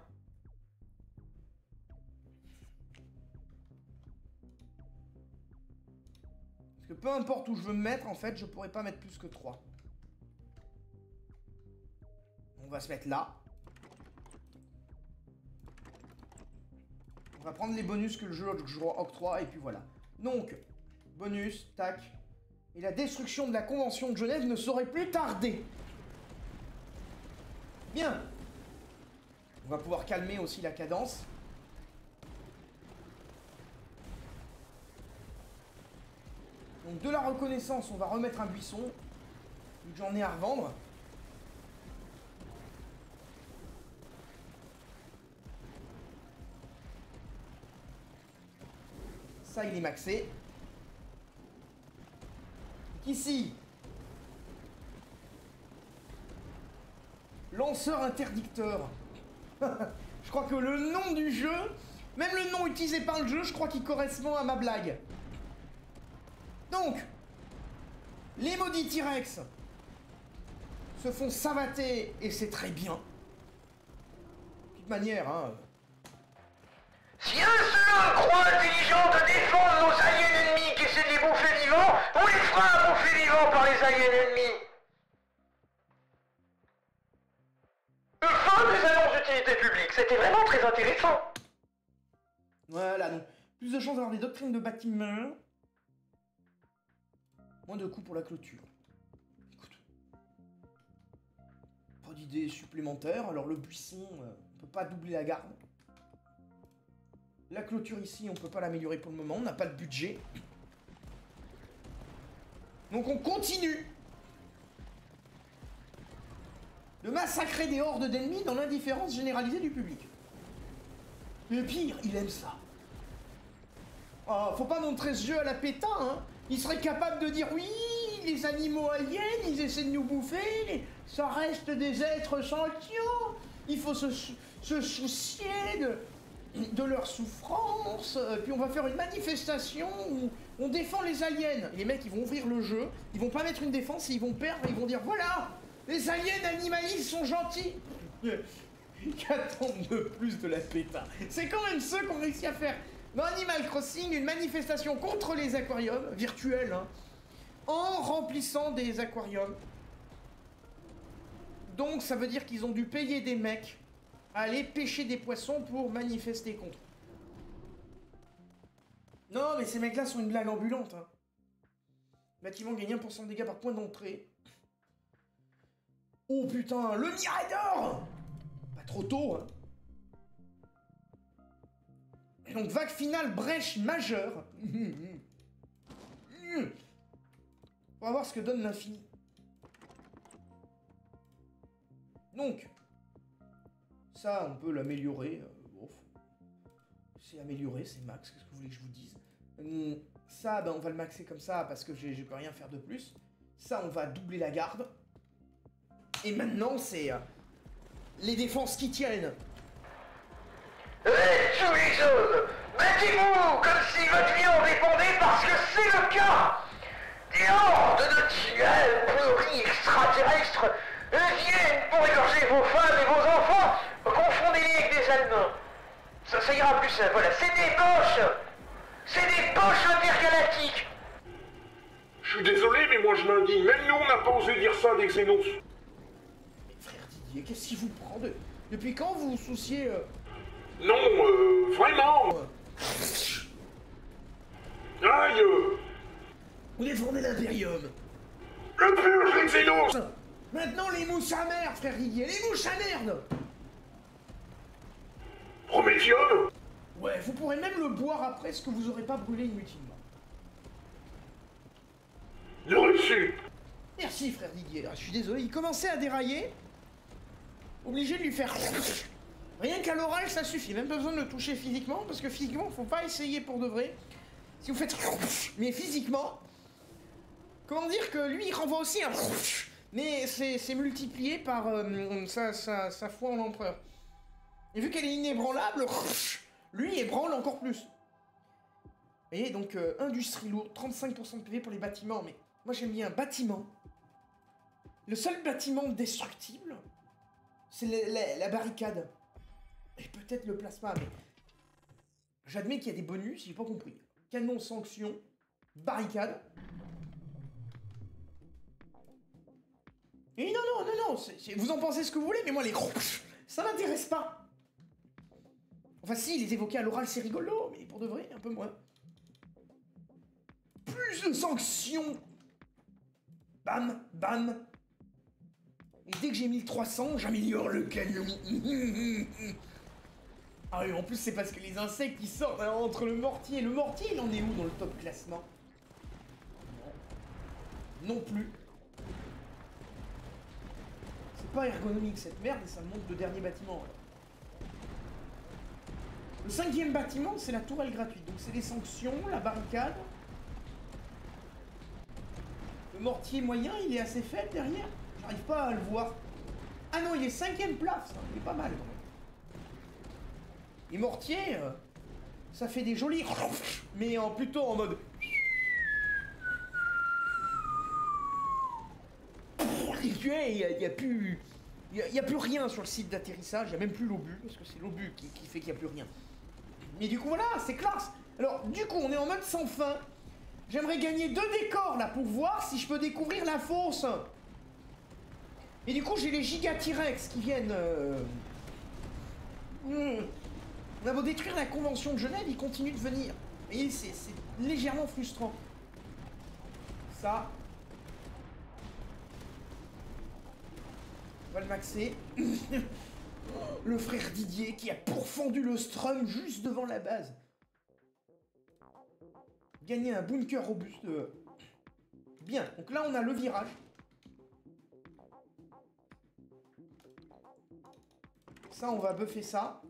Parce que peu importe où je veux me mettre, en fait, je pourrais pas mettre plus que 3. On va se mettre là. On va prendre les bonus que le jeu octroie, et puis voilà. Donc, bonus, tac. Et la destruction de la Convention de Genève ne saurait plus tarder. Bien. On va pouvoir calmer aussi la cadence. Donc de la reconnaissance, on va remettre un buisson. Vu que j'en ai à revendre. Ça, il est maxé. Ici. Lanceur interdicteur. Je crois que le nom du jeu, même le nom utilisé par le jeu, je crois qu'il correspond à ma blague. Donc, les maudits T-Rex se font savater et c'est très bien. De toute manière, hein. Si un seul croit intelligent de défendre nos aliens ennemis qui essaient de les bouffer vivants, on les fera bouffer vivants par les aliens ennemis. Fin des annonces d'utilité publique, c'était vraiment très intéressant. Voilà, donc plus de chances d'avoir des doctrines de bâtiment. Moins de coûts pour la clôture. Écoute. Pas d'idée supplémentaire, alors le buisson, on peut pas doubler la garde. La clôture ici, on peut pas l'améliorer pour le moment, on n'a pas de budget. Donc on continue de massacrer des hordes d'ennemis dans l'indifférence généralisée du public. Le pire, il aime ça. Oh, faut pas montrer ce jeu à la pétain, hein. Il serait capable de dire oui, les animaux aliens, ils essaient de nous bouffer, ça reste des êtres sentients. Il faut se soucier de leur souffrance. Puis on va faire une manifestation où on défend les aliens. Et les mecs, ils vont ouvrir le jeu, ils vont pas mettre une défense, et ils vont perdre, et ils vont dire voilà, les aliens animalistes sont gentils. Qu'attendre de plus de la pétain? C'est quand même ceux qu'on réussit à faire dans Animal Crossing une manifestation contre les aquariums, virtuels, hein, en remplissant des aquariums. Donc ça veut dire qu'ils ont dû payer des mecs à aller pêcher des poissons pour manifester contre. Non mais ces mecs-là sont une blague ambulante. Hein. Bâtiment gagne 1% de dégâts par point d'entrée. Oh putain, le Mirador! Pas trop tôt, hein. Donc vague finale, brèche majeure. On va voir ce que donne l'infini. Donc, ça, on peut l'améliorer. C'est amélioré, c'est max. Qu'est-ce que vous voulez que je vous dise? Ça, ben, on va le maxer comme ça parce que je peux rien faire de plus. Ça, on va doubler la garde. Et maintenant, c'est les défenses qui tiennent. Tous les autres, battez-vous comme si votre vie en dépendait parce que c'est le cas. Des hordes de tueurs pourris extraterrestres viennent pour égorger vos femmes et vos enfants. Confondez-les avec des Allemands. Ça ira plus simple, voilà, c'est des boches. C'est des boches intergalactiques. Je suis désolé, mais moi je l'indigne. Même nous, on n'a pas osé dire ça des Xénos. Mais frère Didier, qu'est-ce qui vous prend de... Depuis quand vous vous souciez Non, vraiment. Aïe. Vous défendez l'Imperium. Le purge, les Xénos. Maintenant les mouches à merde, frère Didier, les mouches à merde. Prométhium. Ouais, vous pourrez même le boire après ce que vous aurez pas brûlé inutilement. De reçu. Merci frère Didier, je suis désolé, il commençait à dérailler. Obligé de lui faire... Rien qu'à l'oral ça suffit, même pas besoin de le toucher physiquement, parce que physiquement faut pas essayer pour de vrai. Si vous faites... Mais physiquement... Comment dire que lui il renvoie aussi un... Mais c'est multiplié par sa foi en l'empereur. Et vu qu'elle est inébranlable, lui ébranle encore plus. Vous voyez, donc industrie lourde, 35% de PV pour les bâtiments, mais Moi, j'aime bien bâtiment. Le seul bâtiment destructible, c'est la barricade. Et peut-être le plasma, mais... J'admets qu'il y a des bonus, j'ai pas compris. Canon, sanction, barricade. Et non, vous en pensez ce que vous voulez, mais moi, les gros... Ça m'intéresse pas. Enfin si, les évoquer à l'oral, c'est rigolo, mais pour de vrai, un peu moins. Plus de sanctions. Bam, bam. Et dès que j'ai 1300, j'améliore le canon. Ah oui, en plus c'est parce que les insectes ils sortent entre le mortier. Le mortier il en est où dans le top classement? Non plus. C'est pas ergonomique cette merde et ça me montre le dernier bâtiment. Alors. Le 5e bâtiment c'est la tourelle gratuite. Donc c'est les sanctions, la barricade. Le mortier moyen il est assez faible derrière. J'arrive pas à le voir. Ah non, il est 5e place. Hein. Il est pas mal quand même. Et mortier, ça fait des jolis... Mais plutôt en mode... Il y a plus... Il y a plus rien sur le site d'atterrissage, il n'y a même plus l'obus, parce que c'est l'obus qui fait qu'il n'y a plus rien. Mais du coup voilà, c'est classe. Alors du coup on est en mode sans fin. J'aimerais gagner 2 décors là pour voir si je peux découvrir la fosse. Et du coup j'ai les giga T-Rex qui viennent... On a beau détruire la convention de Genève, ils continuent de venir. Et c'est légèrement frustrant. Ça. On va le maxer. Le frère Didier qui a pourfendu le strum juste devant la base. Gagner un bunker robuste. Bien, donc là on a le virage. Ça, on va buffer ça.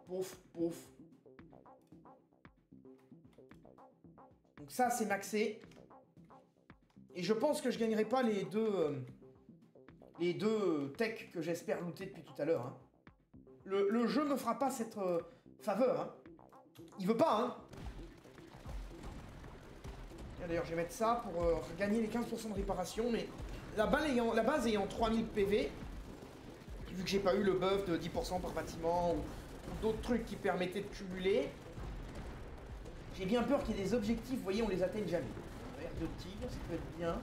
Pouf, pouf. Donc ça, c'est maxé. Et je pense que je gagnerai pas les deux techs que j'espère looter depuis tout à l'heure. Hein. Le jeu me fera pas cette faveur. Hein. Il veut pas, hein. D'ailleurs, je vais mettre ça pour gagner les 15% de réparation. Mais la base ayant 3000 PV, vu que j'ai pas eu le buff de 10% par bâtiment ou d'autres trucs qui permettaient de cumuler, j'ai bien peur qu'il y ait des objectifs, vous voyez, on les atteigne jamais. Air de tir, ça peut être bien.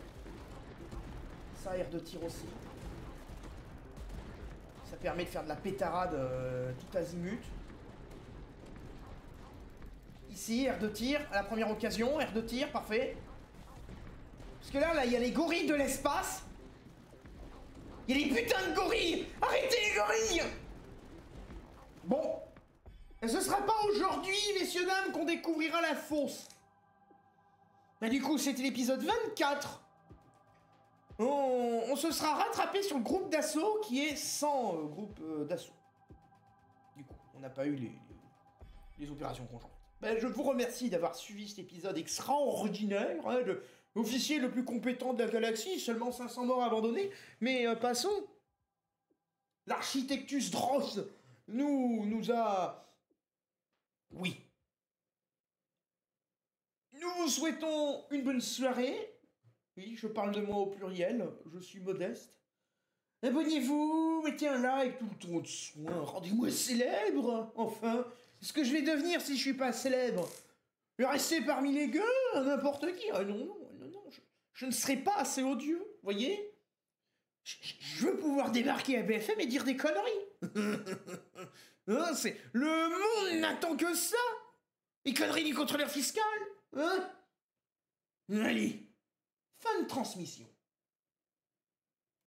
Ça, air de tir aussi. Ça permet de faire de la pétarade tout azimut. Ici, air de tir, à la première occasion, air de tir, parfait. Parce que là, il y a les gorilles de l'espace. Il y a des putains de gorilles! Arrêtez les gorilles! Bon. Et ce sera pas aujourd'hui, messieurs dames, qu'on découvrira la fosse. Mais du coup, c'était l'épisode 24. On se sera rattrapé sur le groupe d'assaut qui est sans groupe d'assaut. Du coup, on n'a pas eu les opérations conjointes. Ben, je vous remercie d'avoir suivi cet épisode extraordinaire, hein, de l'officier le plus compétent de la galaxie, seulement 500 morts abandonnés. Mais passons. L'architectus Dross nous a... Oui. Nous vous souhaitons une bonne soirée. Oui, je parle de moi au pluriel, je suis modeste. Abonnez-vous, mettez un like, tout le ton de soin, rendez-moi célèbre, enfin. Ce que je vais devenir si je suis pas célèbre. Rester parmi les gueux, n'importe qui. Ah non, je ne serai pas assez odieux, voyez. Je veux pouvoir débarquer à BFM et dire des conneries. Hein, c'est... Le monde n'attend que ça. Les conneries du contrôleur fiscal. Hein. Allez, fin de transmission.